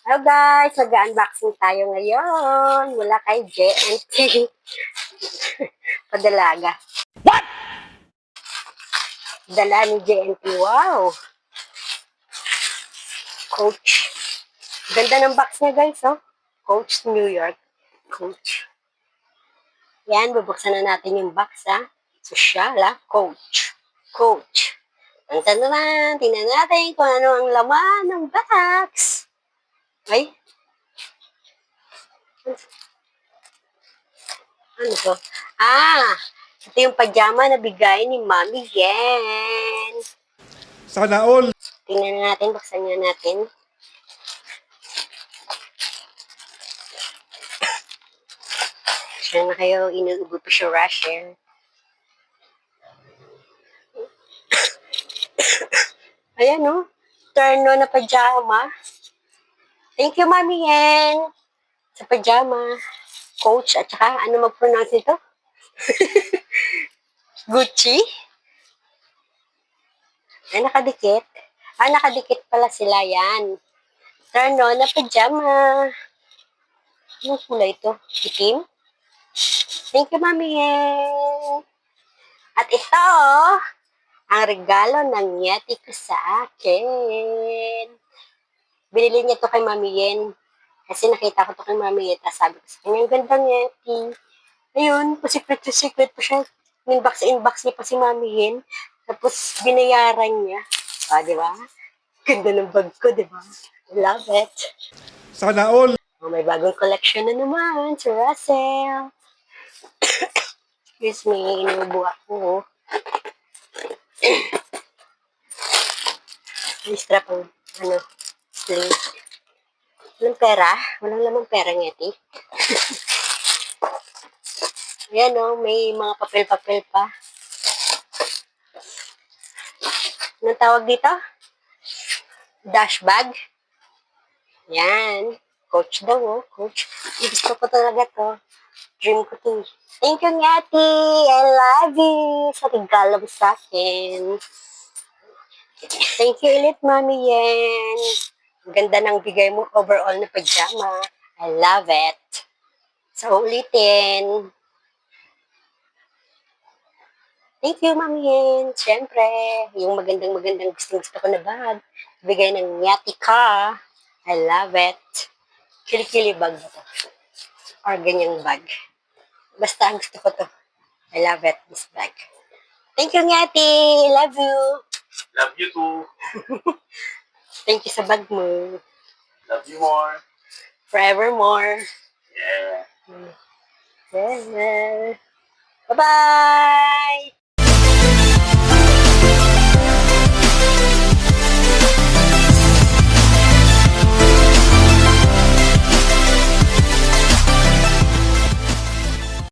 Hello guys, mag-unboxing tayo ngayon mula kay JNT Padalaga. What? Dala ni JNT, wow! Coach. Ganda ng box niya guys, oh. Coach New York. Coach. Yan, bubuksan na natin yung box, ha. Social, ha. Coach. Coach. Ang tanong, tingnan natin kung ano ang laman ng box. Ay, ano to? Ito yung pajama na bigay ni Mami Yen. Sana all. Tingnan natin, buksan nga natin. Siya na kayo, inuubo pa siya rasher. Ayan o, terno na pajama. Thank you, Mami Yen, sa pajama. Coach, at saka, ano mag-pronounce ito? Gucci? Ay, nakadikit. Nakadikit pala sila yan. Terno na pajama. Anong kulay ito? Itim? Thank you, Mami Yen. At ito, ang regalo ng Yeti ko sa akin. Binili niya to kay Mami Yen. Kasi nakita ko to kay Mami Yen. Tapos sabi ko sa kanya, ang gandang Yeti. Ayun, pa-secret pa siya. Inbox niya pa si Mami Yen. Tapos binayaran niya. Di ba? Ganda ng bag ko, di ba? Love it. Sana all. May bagong collection na naman si Russell. Excuse me, inuubo ako. May strap ang, sleeve. Walang pera? Walang lamang pera, Ngeti. Ayan o, may mga papel-papel pa. Anong tawag dito? Dash bag. Yan. Coach daw, oh. Coach. Gusto ko talaga to. Dream ko to. Thank you, Ngeti. I love you. Sa regalo mo sa akin. Thank you ulit, Mami Yen. Ang ganda ng bigay mo overall na pajama. I love it. So, ulitin. Thank you, Mami Yen. Siyempre, yung magandang gusto ko na bag. Bigay ng Yeti ka. I love it. Kilikili bag ba to? Or ganyang bag. Basta ang gusto ko to. I love it, this bag. Thank you, Yeti. Love you. Love you too. Thank you sa bag mo. Love you more. Forevermore. Yeah. Yeah. Bye-bye!